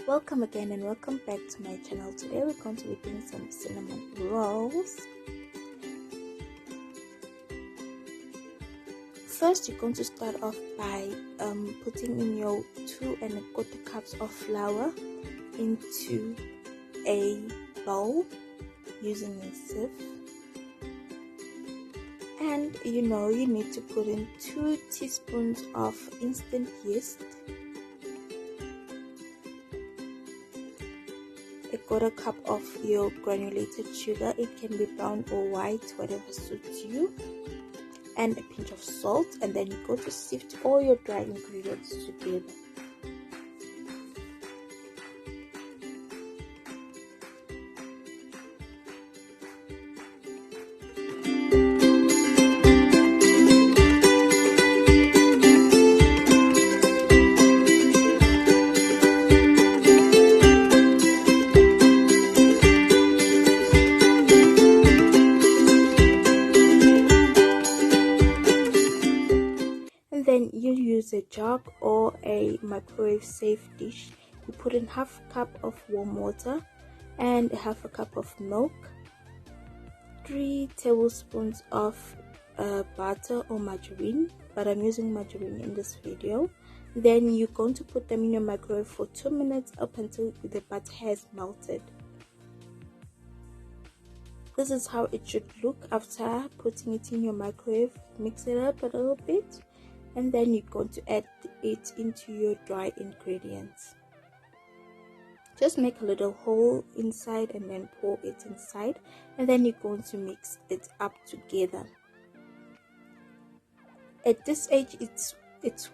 Welcome again and welcome back to my channel. Today we're going to be doing some cinnamon rolls. First, you're going to start off by putting in your 2 1/4 cups of flour into a bowl using a sieve. And you need to put in 2 teaspoons of instant yeast, a 1/4 cup of your granulated sugar. It can be brown or white, whatever suits you, and a pinch of salt. And then you go to sift all your dry ingredients together. Then you use a jug or a microwave safe dish. You put in 1/2 cup of warm water and 1/2 cup of milk, 3 tablespoons of butter or margarine, but I'm using margarine in this video. Then you're going to put them in your microwave for 2 minutes up until the butter has melted. This is how it should look after putting it in your microwave. Mix it up a little bit, and then you're going to add it into your dry ingredients. Just make a little hole inside and then pour it inside, and then you're going to mix it up together. At this age, it's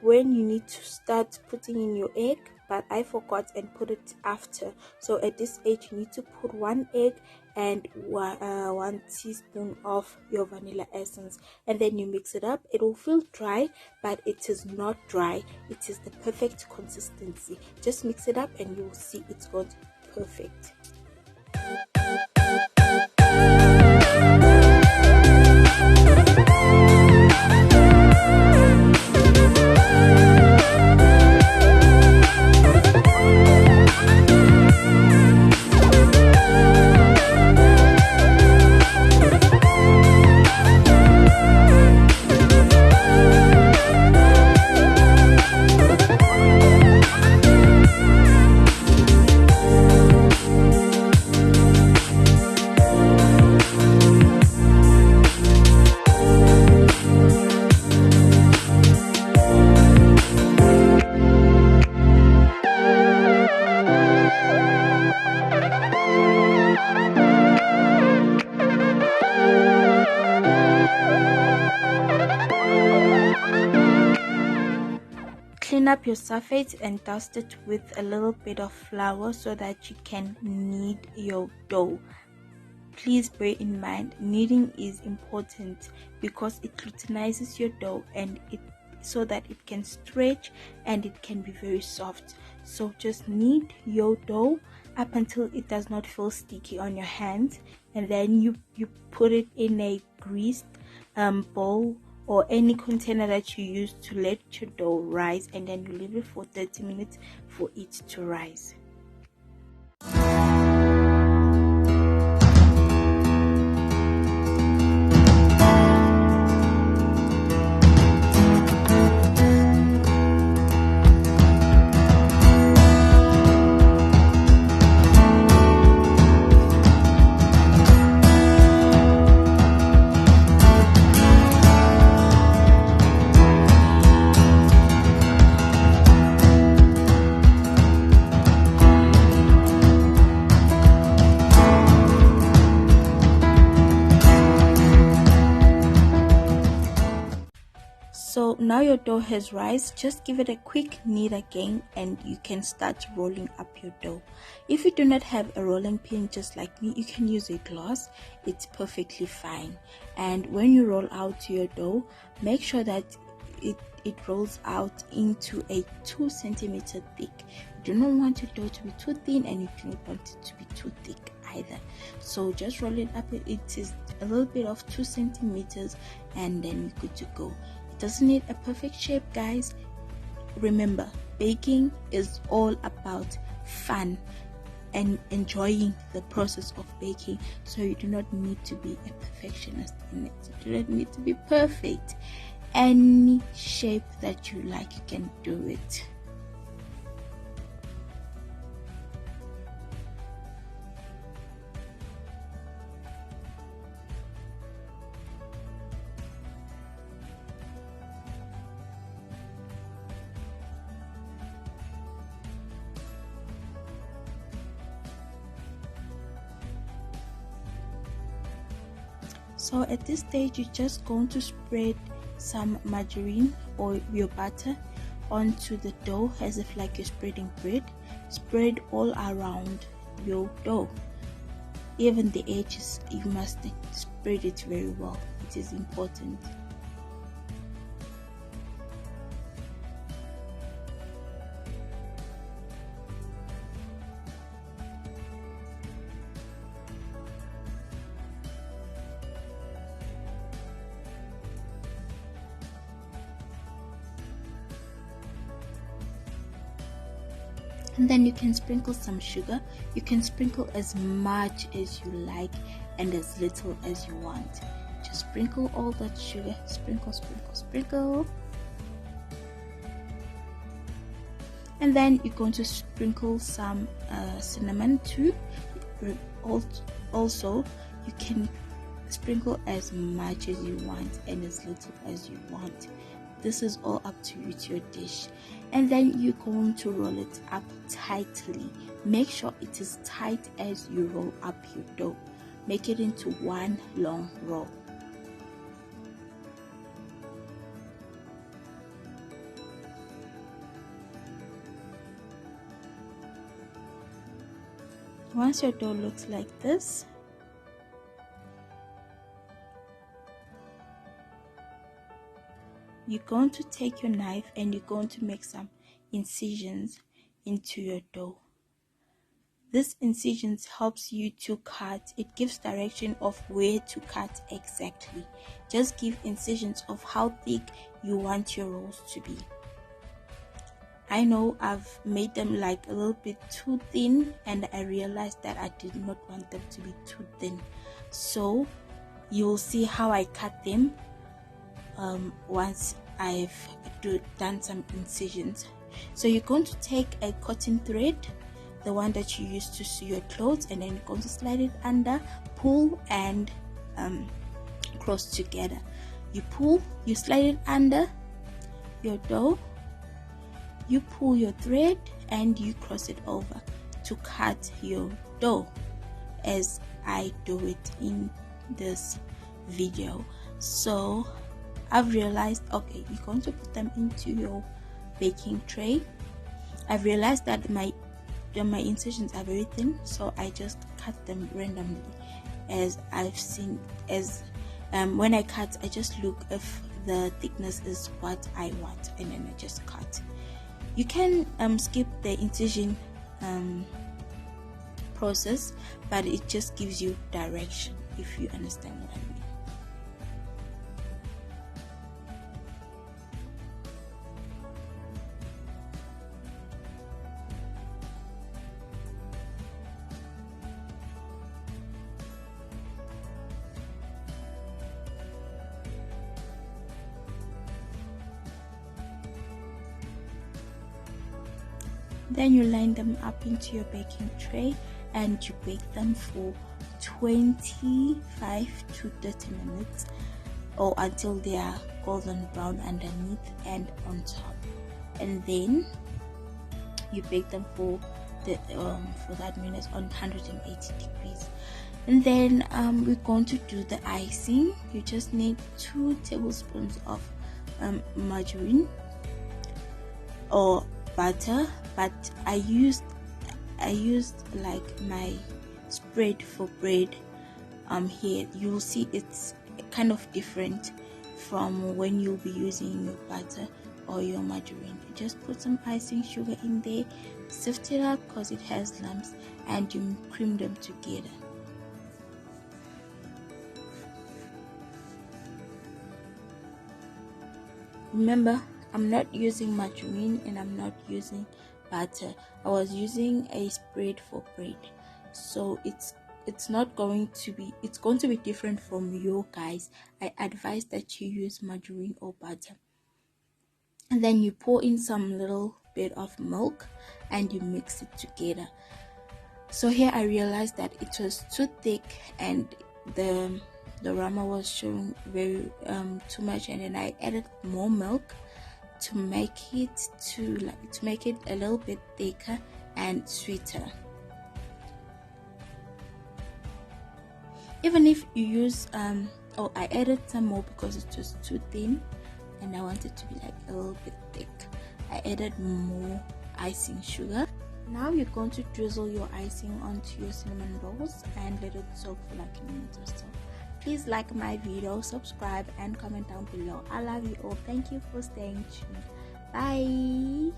when you need to start putting in your egg, but I forgot and put it after. So at this age, you need to put 1 egg and 1 teaspoon of your vanilla essence, and then you mix it up. It will feel dry, but it is not dry. It is the perfect consistency. Just mix it up and you will see it's going to be perfect. Clean up your surface and dust it with a little bit of flour so that you can knead your dough. Please bear in mind, kneading is important because it glutenizes your dough and so that it can stretch and it can be very soft. So just knead your dough up until it does not feel sticky on your hands, and then you put it in a greased bowl or any container that you use to let your dough rise, and then you leave it for 30 minutes for it to rise. So now your dough has risen. Just give it a quick knead again and you can start rolling up your dough. If you do not have a rolling pin just like me, you can use a glass. It's perfectly fine. And when you roll out your dough, make sure that it rolls out into a 2 centimeter thick. You do not want your dough to be too thin and you do not want it to be too thick either. So just roll it up. It is a little bit of 2 centimeters and then you're good to go. Doesn't need a perfect shape, guys. Remember, baking is all about fun and enjoying the process of baking. So you do not need to be a perfectionist in it. You do not need to be perfect. Any shape that you like, you can do it. So at this stage, you're just going to spread some margarine or your butter onto the dough as if like you're spreading bread. Spread all around your dough. Even the edges, you must spread it very well. It is important. And then you can sprinkle some sugar. You can sprinkle as much as you like and as little as you want. Just sprinkle all that sugar. Sprinkle, sprinkle, sprinkle. And then you're going to sprinkle some cinnamon too. Also, you can sprinkle as much as you want and as little as you want. This is all up to you, to your dish. And then you're going to roll it up tightly. Make sure it is tight as you roll up your dough. Make it into one long roll. Once your dough looks like this, you're going to take your knife and you're going to make some incisions into your dough. This incisions helps you to cut. It gives direction of where to cut exactly. Just give incisions of how thick you want your rolls to be. I know I've made them like a little bit too thin, and I realized that I did not want them to be too thin. So you'll see how I cut them once I've done some incisions. So you're going to take a cotton thread, the one that you use to sew your clothes, and then you're going to slide it under, pull, and cross together. You pull, you slide it under your dough, you pull your thread, and you cross it over to cut your dough, as I do it in this video. So I've realized, okay, you're going to put them into your baking tray. I've realized that my incisions are very thin, so I just cut them randomly as I've seen. As when I cut, I just look if the thickness is what I want, and then I just cut. You can skip the incision process, but it just gives you direction, if you understand what I mean. Then you line them up into your baking tray and you bake them for 25 to 30 minutes, or until they are golden brown underneath and on top. And then you bake them for that minute on 180 degrees. And then we're going to do the icing. You just need 2 tablespoons of margarine or butter, but I used like my spread for bread. Here you'll see it's kind of different from when you'll be using your butter or your margarine. You just put some icing sugar in there, sift it up because it has lumps, and you cream them together. Remember, I'm not using margarine and I'm not using butter. I was using a spread for bread, so it's going to be different from you guys. I advise that you use margarine or butter, and then you pour in some little bit of milk and you mix it together. So here I realized that it was too thick and the rama was showing very too much, and then I added more milk to make it a little bit thicker and sweeter. Even if you use I added some more because it was too thin and I wanted to be like a little bit thick. I added more icing sugar. Now you're going to drizzle your icing onto your cinnamon rolls and let it soak for like a minute or so. Please like my video, subscribe and comment down below. I love you all. Thank you for staying tuned. Bye.